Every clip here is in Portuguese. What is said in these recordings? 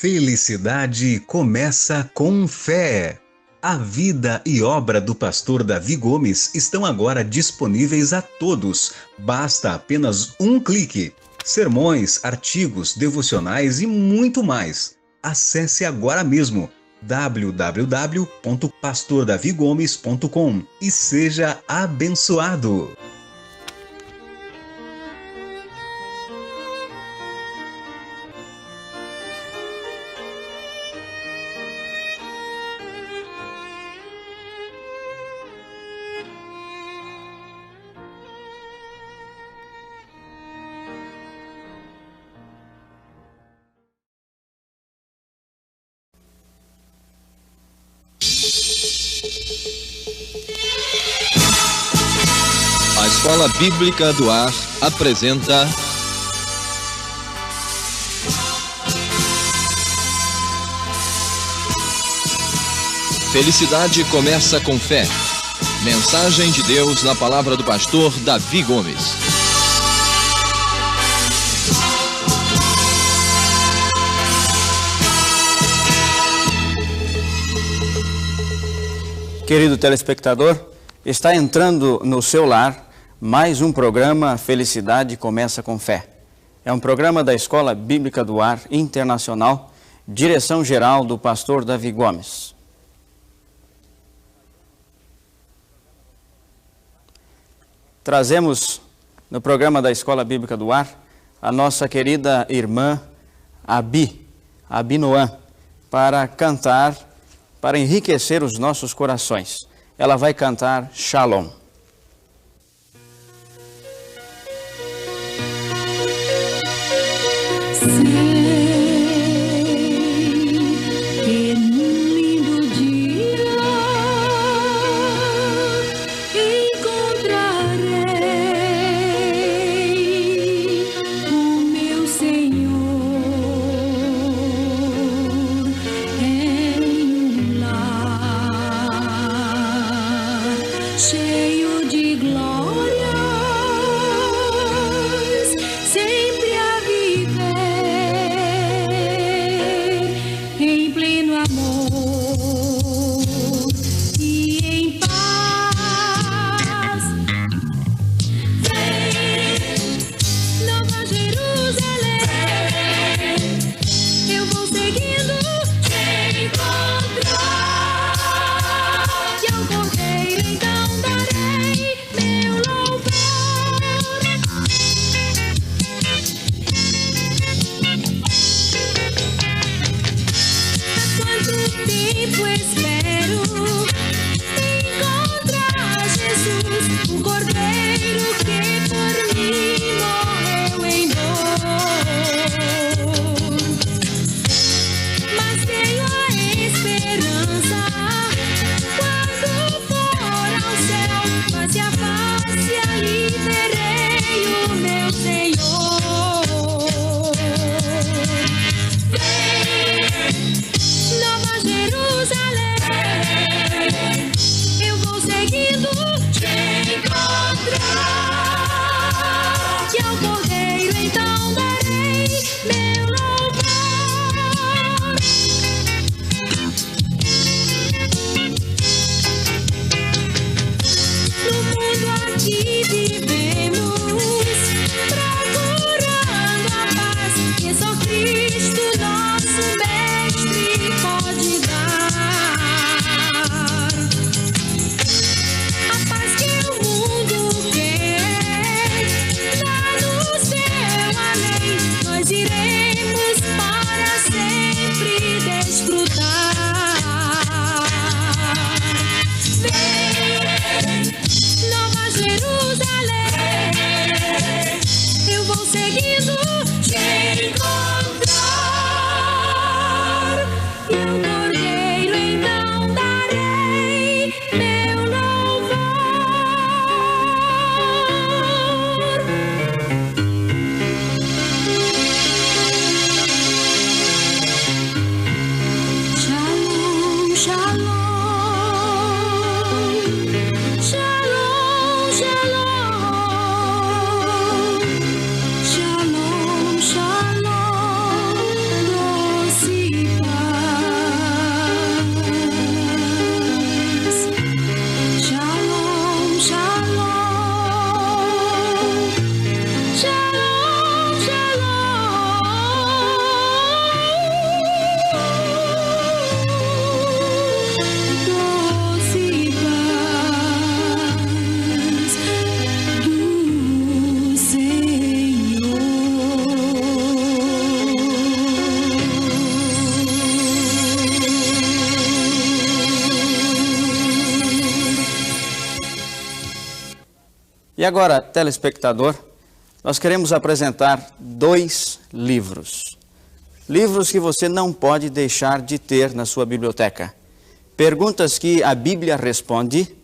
Felicidade começa com fé. A vida e obra do pastor Davi Gomes estão agora disponíveis a todos. Basta apenas um clique. Sermões, artigos, devocionais e muito mais. Acesse agora mesmo www.pastordavigomes.com e seja abençoado. A Escola Bíblica do Ar apresenta Felicidade começa com fé. Mensagem de Deus na palavra do pastor Davi Gomes. Querido telespectador, está entrando no seu lar mais um programa Felicidade Começa com Fé. É um programa da Escola Bíblica do Ar Internacional, direção-geral do pastor Davi Gomes. Trazemos no programa da Escola Bíblica do Ar a nossa querida irmã Abi Noan, para cantar, para enriquecer os nossos corações. Ela vai cantar Shalom. Cheio de glórias, sempre a viver em pleno amor e em paz. Vem, Nova Jerusalém, eu vou seguindo te encontrar, e ao Cordeiro então meu louvor. Há quanto tempo espero encontrar Jesus, o Cordeiro que por mim morreu em dor. Mas tenho a esperança, quando for ao céu, face a face ali verei o meu Senhor. Vem, Nova Jerusalém, eu vou seguindo te encontrar, e ao Cordeiro então darei meu louvor. No mundo aqui vivemos, procurando a paz que só Cristo, nosso Mestre, pode dar. A paz que o mundo quer, lá no céu além, nós iremos para sempre desfrutar. Vem, Nova Jerusalém, eu vou seguindo te encontrar, e ao Cordeiro então darei meu louvor. Shalom, shalom, shalom, shalom, shalom. E agora, telespectador, nós queremos apresentar 2 livros. Livros que você não pode deixar de ter na sua biblioteca. Perguntas que a Bíblia responde.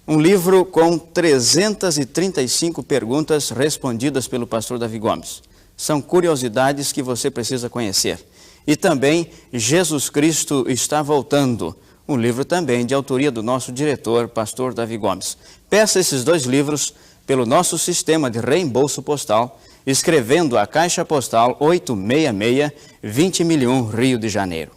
Um livro com 335 perguntas respondidas pelo pastor Davi Gomes. São curiosidades que você precisa conhecer. E também Jesus Cristo está voltando. Um livro também de autoria do nosso diretor, pastor Davi Gomes. Peça esses 2 livros pelo nosso sistema de reembolso postal, escrevendo a Caixa Postal 866, 20.001, Rio de Janeiro.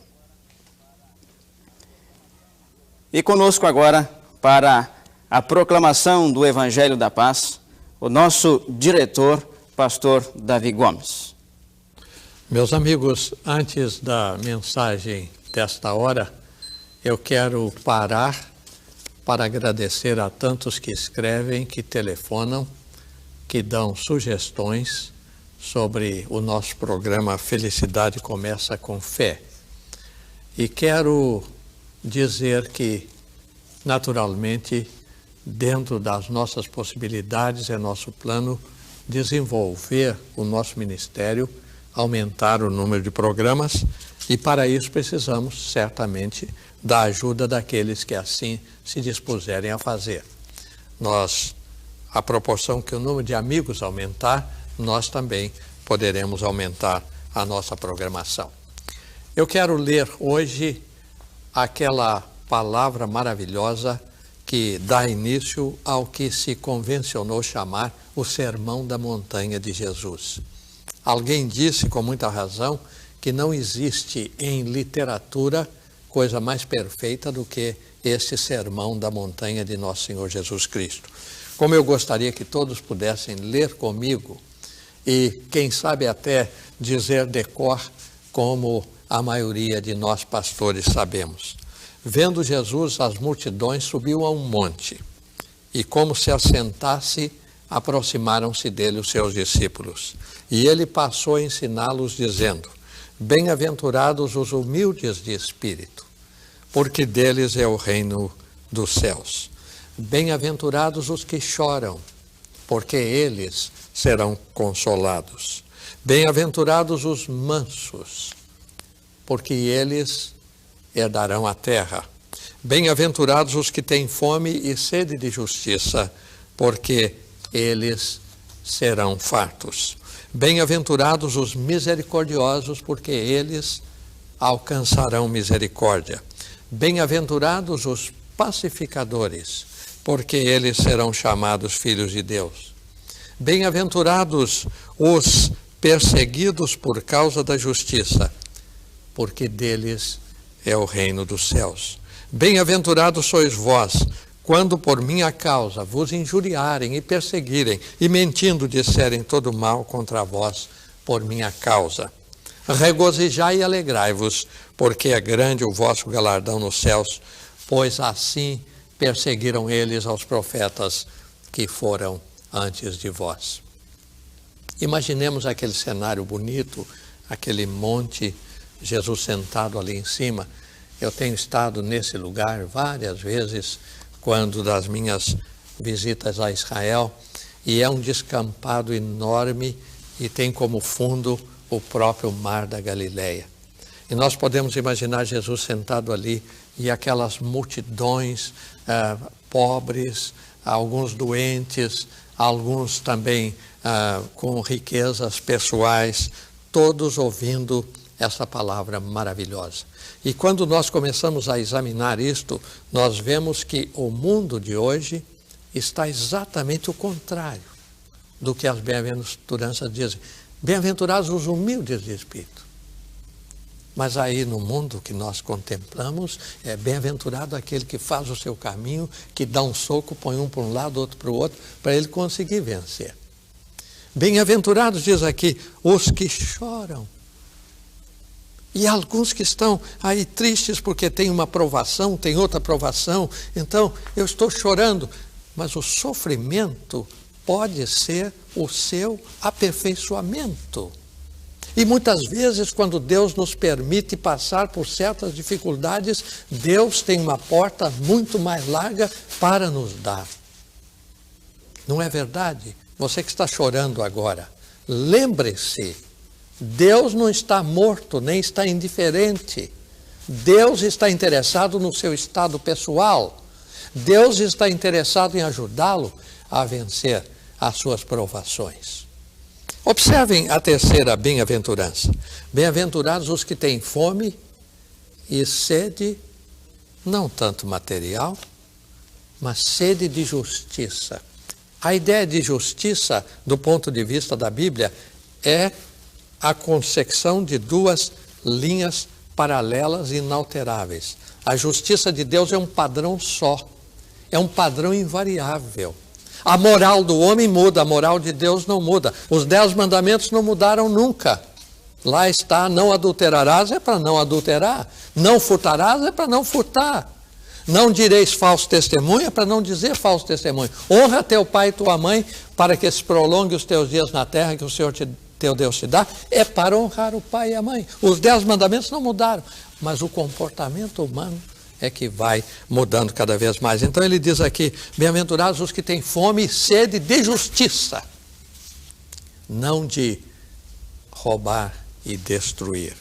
E conosco agora, para a proclamação do Evangelho da Paz, o nosso diretor, pastor Davi Gomes. Meus amigos, antes da mensagem desta hora, eu quero parar para agradecer a tantos que escrevem, que telefonam, que dão sugestões sobre o nosso programa Felicidade Começa com Fé. E quero dizer que, naturalmente, dentro das nossas possibilidades, é nosso plano desenvolver o nosso ministério, aumentar o número de programas, e para isso precisamos, certamente, da ajuda daqueles que assim se dispuserem a fazer. À proporção que o número de amigos aumentar, nós também poderemos aumentar a nossa programação. Eu quero ler hoje aquela palavra maravilhosa que dá início ao que se convencionou chamar o Sermão da Montanha de Jesus. Alguém disse com muita razão que não existe em literatura coisa mais perfeita do que este Sermão da Montanha de Nosso Senhor Jesus Cristo. Como eu gostaria que todos pudessem ler comigo e, quem sabe, até dizer de cor, como a maioria de nós pastores sabemos. Vendo Jesus, as multidões subiu a um monte, e como se assentasse, aproximaram-se dele os seus discípulos. E ele passou a ensiná-los, dizendo: Bem-aventurados os humildes de espírito, porque deles é o reino dos céus. Bem-aventurados os que choram, porque eles serão consolados. Bem-aventurados os mansos, porque eles herdarão a terra. Bem-aventurados os que têm fome e sede de justiça, porque eles serão fartos. Bem-aventurados os misericordiosos, porque eles alcançarão misericórdia. Bem-aventurados os pacificadores, porque eles serão chamados filhos de Deus. Bem-aventurados os perseguidos por causa da justiça, porque deles é o reino dos céus. Bem-aventurados sois vós, quando por minha causa vos injuriarem e perseguirem, e mentindo disserem todo mal contra vós por minha causa. Regozijai e alegrai-vos, porque é grande o vosso galardão nos céus, pois assim perseguiram eles aos profetas que foram antes de vós. Imaginemos aquele cenário bonito, aquele monte, Jesus sentado ali em cima. Eu tenho estado nesse lugar várias vezes, quando das minhas visitas a Israel, e é um descampado enorme e tem como fundo o próprio Mar da Galileia. E nós podemos imaginar Jesus sentado ali e aquelas multidões pobres, alguns doentes, alguns também com riquezas pessoais, todos ouvindo essa palavra maravilhosa. E quando nós começamos a examinar isto, nós vemos que o mundo de hoje está exatamente o contrário do que as bem-aventuranças dizem. Bem-aventurados os humildes de espírito. Mas aí no mundo que nós contemplamos, é bem-aventurado aquele que faz o seu caminho, que dá um soco, põe um para um lado, outro para o outro, para ele conseguir vencer. Bem-aventurados, diz aqui, os que choram. E alguns que estão aí tristes porque tem uma provação, tem outra provação. Então, eu estou chorando. Mas o sofrimento pode ser o seu aperfeiçoamento. E muitas vezes, quando Deus nos permite passar por certas dificuldades, Deus tem uma porta muito mais larga para nos dar. Não é verdade? Você que está chorando agora, lembre-se, Deus não está morto, nem está indiferente. Deus está interessado no seu estado pessoal. Deus está interessado em ajudá-lo a vencer as suas provações. Observem a terceira bem-aventurança. Bem-aventurados os que têm fome e sede, não tanto material, mas sede de justiça. A ideia de justiça, do ponto de vista da Bíblia, é a consecção de duas linhas paralelas e inalteráveis. A justiça de Deus é um padrão só, é um padrão invariável. A moral do homem muda, a moral de Deus não muda. Os 10 mandamentos não mudaram nunca. Lá está, não adulterarás é para não adulterar, não furtarás é para não furtar. Não direis falso testemunho é para não dizer falso testemunho. Honra teu pai e tua mãe para que se prolongue os teus dias na terra que o Senhor teu Deus te dá, é para honrar o pai e a mãe. Os 10 mandamentos não mudaram, mas o comportamento humano é que vai mudando cada vez mais. Então ele diz aqui, bem-aventurados os que têm fome e sede de justiça, não de roubar e destruir.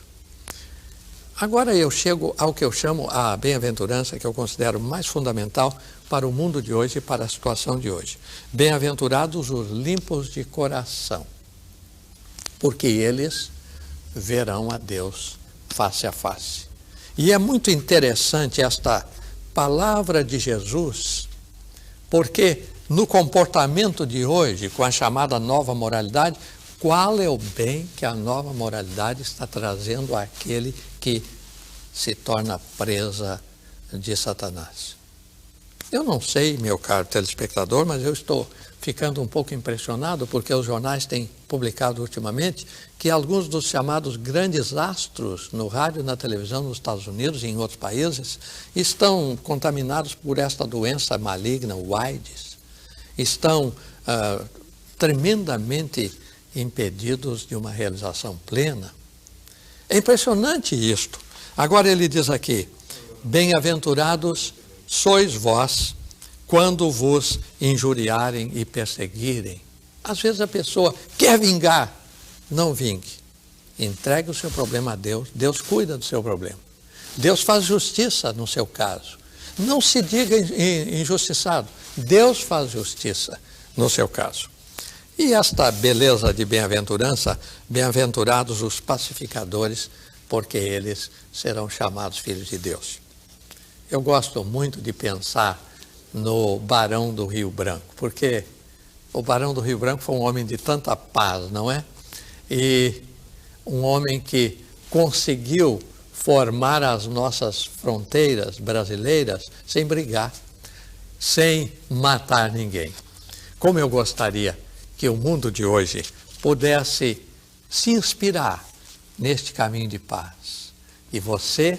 Agora eu chego ao que eu chamo a bem-aventurança, que eu considero mais fundamental para o mundo de hoje e para a situação de hoje. Bem-aventurados os limpos de coração, porque eles verão a Deus face a face. E é muito interessante esta palavra de Jesus, porque no comportamento de hoje, com a chamada nova moralidade, qual é o bem que a nova moralidade está trazendo àquele que se torna presa de Satanás? Eu não sei, meu caro telespectador, mas eu estou ficando um pouco impressionado porque os jornais têm publicado ultimamente que alguns dos chamados grandes astros no rádio e na televisão nos Estados Unidos e em outros países estão contaminados por esta doença maligna, o AIDS. Estão tremendamente impedidos de uma realização plena. É impressionante isto. Agora ele diz aqui, bem-aventurados sois vós quando vos injuriarem e perseguirem. Às vezes a pessoa quer vingar, não vingue. Entregue o seu problema a Deus, Deus cuida do seu problema. Deus faz justiça no seu caso. Não se diga injustiçado, Deus faz justiça no seu caso. E esta beleza de bem-aventurança, bem-aventurados os pacificadores, porque eles serão chamados filhos de Deus. Eu gosto muito de pensar no Barão do Rio Branco, porque o Barão do Rio Branco foi um homem de tanta paz, não é? E um homem que conseguiu formar as nossas fronteiras brasileiras sem brigar, sem matar ninguém. Como eu gostaria que o mundo de hoje pudesse se inspirar neste caminho de paz. E você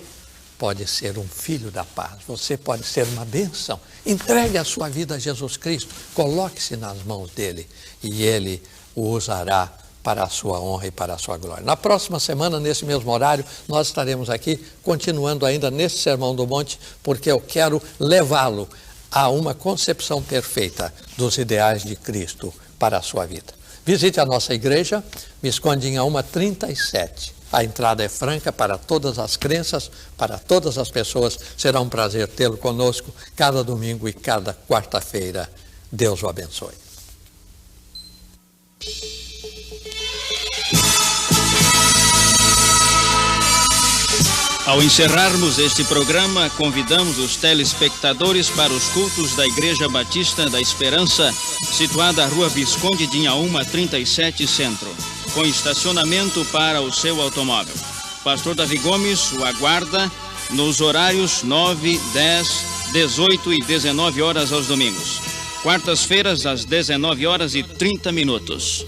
pode ser um filho da paz, você pode ser uma bênção. Entregue a sua vida a Jesus Cristo, coloque-se nas mãos dele e ele o usará para a sua honra e para a sua glória. Na próxima semana, nesse mesmo horário, nós estaremos aqui, continuando ainda nesse Sermão do Monte, porque eu quero levá-lo a uma concepção perfeita dos ideais de Cristo para a sua vida. Visite a nossa igreja, Visconde Inhaúma 37. A entrada é franca para todas as crenças, para todas as pessoas. Será um prazer tê-lo conosco cada domingo e cada quarta-feira. Deus o abençoe. Ao encerrarmos este programa, convidamos os telespectadores para os cultos da Igreja Batista da Esperança, situada à Rua Visconde de Inhaúma 37 Centro, com estacionamento para o seu automóvel. Pastor Davi Gomes o aguarda nos horários 9, 10, 18 e 19 horas aos domingos. Quartas-feiras, às 19 horas e 30 minutos.